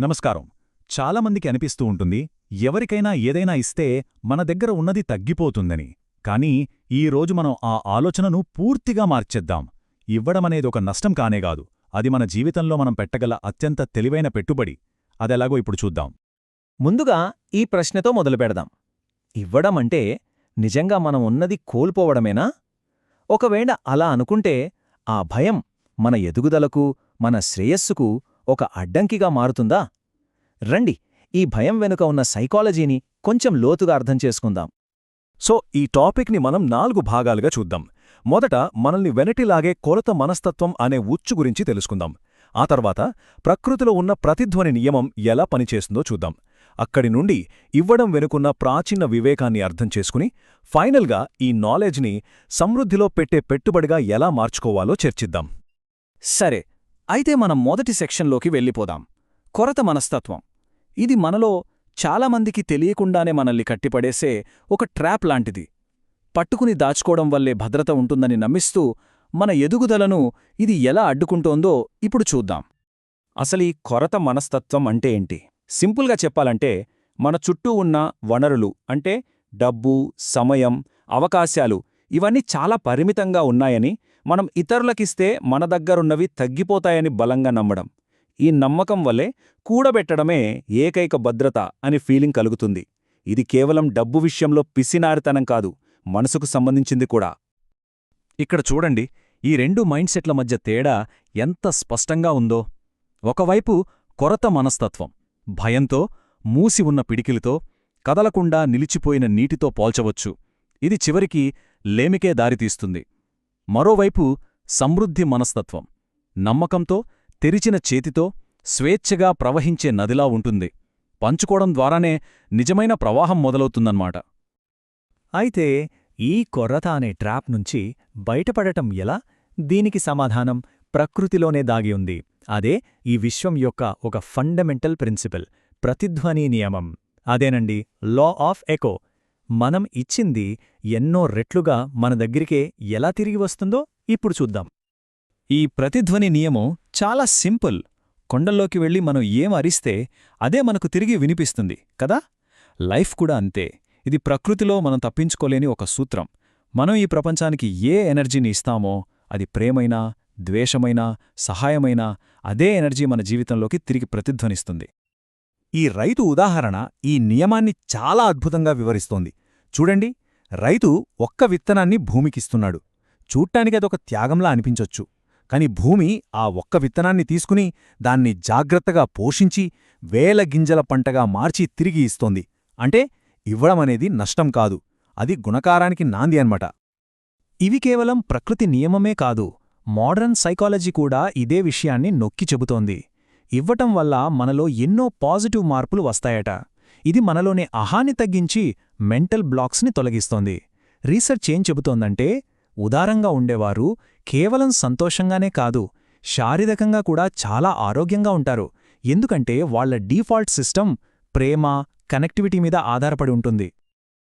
నమస్కారం. చాలామందికి అనిపిస్తూ ఉంటుంది, ఎవరికైనా ఏదైనా ఇస్తే మన దగ్గర ఉన్నది తగ్గిపోతుందని. కానీ ఈరోజు మనం ఆ ఆలోచనను పూర్తిగా మార్చేద్దాం. ఇవ్వడమనేది ఒక నష్టం కానేగాదు, అది మన జీవితంలో మనం పెట్టగల అత్యంత తెలివైన పెట్టుబడి. అదెలాగో ఇప్పుడు చూద్దాం. ముందుగా ఈ ప్రశ్నతో మొదలుపెడదాం. ఇవ్వడమంటే నిజంగా మనం ఉన్నది కోల్పోవడమేనా? ఒకవేళ అలా అనుకుంటే ఆ భయం మన ఎదుగుదలకు, మన శ్రేయస్సుకు ఒక అడ్డంకిగా మారుతుందా? రండి, ఈ భయం వెనుక ఉన్న సైకాలజీని కొంచెం లోతుగా అర్థం చేసుకుందాం. సో ఈ టాపిక్ని మనం 4 భాగాలుగా చూద్దాం. మొదట మనల్ని వెనటిలాగే కొలత మనస్తత్వం అనే ఉచ్చు గురించి తెలుసుకుందాం. ఆ తర్వాత ప్రకృతిలో ఉన్న ప్రతిధ్వని నియమం ఎలా పనిచేస్తుందో చూద్దాం. అక్కడి నుండి ఇవ్వడం వెనుకున్న ప్రాచీన వివేకాన్ని అర్థం చేసుకుని ఫైనల్గా ఈ నాలెడ్జ్ని సమృద్ధిలో పెట్టే పెట్టుబడిగా ఎలా మార్చుకోవాలో చర్చిద్దాం. సరే, అయితే మనం మొదటి సెక్షన్లోకి వెళ్ళిపోదాం. కొరత మనస్తత్వం. ఇది మనలో చాలామందికి తెలియకుండానే మనల్ని కట్టిపడేసే ఒక ట్రాప్ లాంటిది. పట్టుకుని దాచుకోవడం వల్లే భద్రత ఉంటుందని నమ్మిస్తూ మన ఎదుగుదలను ఇది ఎలా అడ్డుకుంటోందో ఇప్పుడు చూద్దాం. అసలీ కొరత మనస్తత్వం అంటే ఏంటి? సింపుల్గా చెప్పాలంటే, మన చుట్టూ ఉన్న వనరులు అంటే డబ్బు, సమయం, అవకాశాలు ఇవన్నీ చాలా పరిమితంగా ఉన్నాయని, మనం ఇతరులకిస్తే మన దగ్గరున్నవి తగ్గిపోతాయని బలంగా నమ్మడం. ఈ నమ్మకం వల్లే కూడబెట్టడమే ఏకైక భద్రత అని ఫీలింగ్ కలుగుతుంది. ఇది కేవలం డబ్బు విషయంలో పిసినారితనం కాదు, మనసుకు సంబంధించింది కూడా. ఇక్కడ చూడండి, ఈ 2 మైండ్ సెట్ల మధ్య తేడా ఎంత స్పష్టంగా ఉందో. ఒకవైపు కొరత మనస్తత్వం, భయంతో, మూసి ఉన్న పిడికిలితో, కదలకుండా నిలిచిపోయిన నీటితో పోల్చవచ్చు. ఇది చివరికి లేమికే దారితీస్తుంది. మరోవైపు సమృద్ధి మనస్తత్వం, నమ్మకంతో, తెరిచిన చేతితో, స్వేచ్ఛగా ప్రవహించే నదిలా ఉంటుంది. పంచుకోవడం ద్వారానే నిజమైన ప్రవాహం మొదలవుతుందన్నమాట. అయితే ఈ కొరత అనే ట్రాప్ నుంచి బయటపడటం ఎలా? దీనికి సమాధానం ప్రకృతిలోనే దాగి ఉంది. అదే ఈ విశ్వం యొక్క ఒక ఫండమెంటల్ ప్రిన్సిపల్, ప్రతిధ్వని నియమం. అదేనండి, లా ఆఫ్ ఎకో. మనం ఇచ్చింది ఎన్నో రెట్లుగా మన దగ్గరికే ఎలా తిరిగి వస్తుందో ఇప్పుడు చూద్దాం. ఈ ప్రతిధ్వని నియమం చాలా సింపుల్. కొండల్లోకి వెళ్ళి మనం ఏం అరిస్తే అదే మనకు తిరిగి వినిపిస్తుంది కదా? లైఫ్ కూడా అంతే. ఇది ప్రకృతిలో మనం తప్పించుకోలేని ఒక సూత్రం. మనం ఈ ప్రపంచానికి ఏ ఎనర్జీని ఇస్తామో, అది ప్రేమైనా, ద్వేషమైనా, సహాయమైనా, అదే ఎనర్జీ మన జీవితంలోకి తిరిగి ప్రతిధ్వనిస్తుంది. ఈ రైతు ఉదాహరణ ఈ నియమాన్ని చాలా అద్భుతంగా వివరిస్తోంది. చూడండి, రైతు ఒక్క విత్తనాన్ని భూమికిస్తున్నాడు. చూడ్టానికదొక త్యాగంలా అనిపించొచ్చు. కాని భూమి ఆ ఒక్క విత్తనాన్ని తీసుకుని దాన్ని జాగ్రత్తగా పోషించి వేల గింజల పంటగా మార్చి తిరిగి ఇస్తోంది. అంటే ఇవ్వడమనేది నష్టం కాదు, అది గుణకారానికి నాంది అన్నమాట. ఇవి కేవలం ప్రకృతి నియమమే కాదు, మోడర్న్ సైకాలజీ కూడా ఇదే విషయాన్ని నొక్కి చెబుతోంది. ఇవ్వటం వల్ల మనలో ఎన్నో పాజిటివ్ మార్పులు వస్తాయట. ఇది మనలోనే అహాన్ని తగ్గించి మెంటల్ బ్లాక్స్ని తొలగిస్తోంది. రీసెర్చ్ ఏం చెబుతోందంటే, ఉదారంగా ఉండేవారు కేవలం సంతోషంగానే కాదు, శారీరకంగా కూడా చాలా ఆరోగ్యంగా ఉంటారు. ఎందుకంటే వాళ్ల డీఫాల్ట్ సిస్టమ్ ప్రేమ, కనెక్టివిటీ మీద ఆధారపడి ఉంటుంది.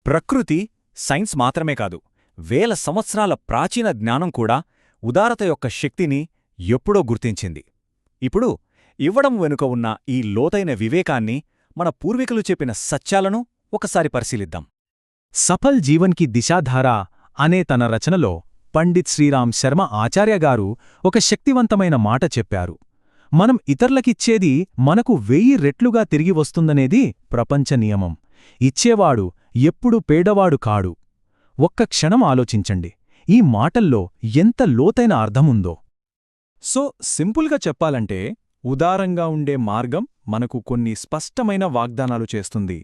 ప్రకృతి, సైన్స్ మాత్రమే కాదు, వేల సంవత్సరాల ప్రాచీన జ్ఞానం కూడా ఉదారత యొక్క శక్తిని ఎప్పుడో గుర్తించింది. ఇప్పుడు ఇవ్వడం వెనుక ఉన్న ఈ లోతైన వివేకాన్ని, మన పూర్వీకులు చెప్పిన సత్యాలను ఒకసారి పరిశీలిద్దాం. సఫల్ జీవన్ కి దిశాధార అనే తన రచనలో పండిత్ శ్రీరామ్ శర్మ ఆచార్యగారు ఒక శక్తివంతమైన మాట చెప్పారు. మనం ఇతర్లకిచ్చేది మనకు 1000 రెట్లుగా తిరిగి వస్తుందనేది ప్రపంచ నియమం. ఇచ్చేవాడు ఎప్పుడూ పేదవాడు కాడు. ఒక్క క్షణం ఆలోచించండి, ఈ మాటల్లో ఎంత లోతైన అర్థముందో. సో సింపుల్గా చెప్పాలంటే, ఉదారంగా ఉండే మార్గం మనకు కొన్ని స్పష్టమైన వాగ్దానాలు చేస్తుంది.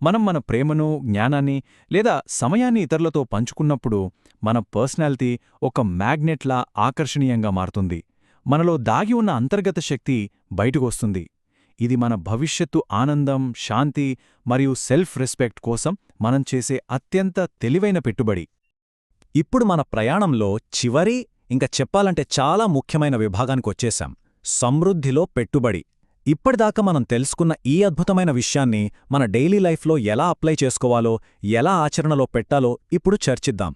మనం మన ప్రేమను, జ్ఞానాన్ని లేదా సమయాన్ని ఇతరులతో పంచుకున్నప్పుడు మన పర్సనాలిటీ ఒక మ్యాగ్నెట్లా ఆకర్షణీయంగా మారుతుంది. మనలో దాగి ఉన్న అంతర్గత శక్తి బయటకొస్తుంది. ఇది మన భవిష్యత్తు ఆనందం, శాంతి మరియు సెల్ఫ్ రెస్పెక్ట్ కోసం మనం చేసే అత్యంత తెలివైన పెట్టుబడి. ఇప్పుడు మన ప్రయాణంలో చివరి, ఇంకా చెప్పాలంటే చాలా ముఖ్యమైన విభాగానికొచ్చేశాం: సమృద్ధిలో పెట్టుబడి. ఇప్పటిదాకా మనం తెలుసుకున్న ఈ అద్భుతమైన విషయాన్ని మన డైలీ లైఫ్లో ఎలా అప్లై చేసుకోవాలో, ఎలా ఆచరణలో పెట్టాలో ఇప్పుడు చర్చిద్దాం.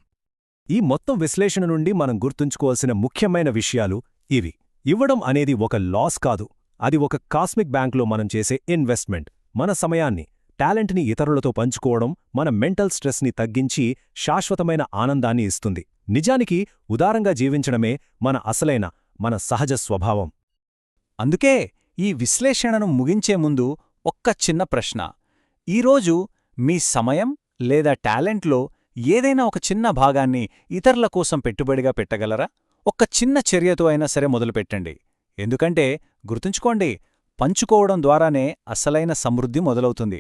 ఈ మొత్తం విశ్లేషణ నుండి మనం గుర్తుంచుకోవాల్సిన ముఖ్యమైన విషయాలు ఇవి. ఇవ్వడం అనేది ఒక లాస్ కాదు, అది ఒక కాస్మిక్ బ్యాంక్లో మనం చేసే ఇన్వెస్ట్మెంట్. మన సమయాన్ని, టాలెంట్ని ఇతరులతో పంచుకోవడం మన మెంటల్ స్ట్రెస్ని తగ్గించి శాశ్వతమైన ఆనందాన్ని ఇస్తుంది. నిజానికి ఉదారంగా జీవించడమే మన అసలైన, మన సహజ స్వభావం. అందుకే ఈ విశ్లేషణను ముగించే ముందు ఒక్క చిన్న ప్రశ్న. ఈరోజు మీ సమయం లేదా టాలెంట్లో ఏదైనా ఒక చిన్న భాగాన్ని ఇతరుల కోసం పెట్టుబడిగా పెట్టగలరా? ఒక్క చిన్న చర్యతో అయినా సరే మొదలుపెట్టండి. ఎందుకంటే గుర్తుంచుకోండి, పంచుకోవడం ద్వారానే అసలైన సమృద్ధి మొదలవుతుంది.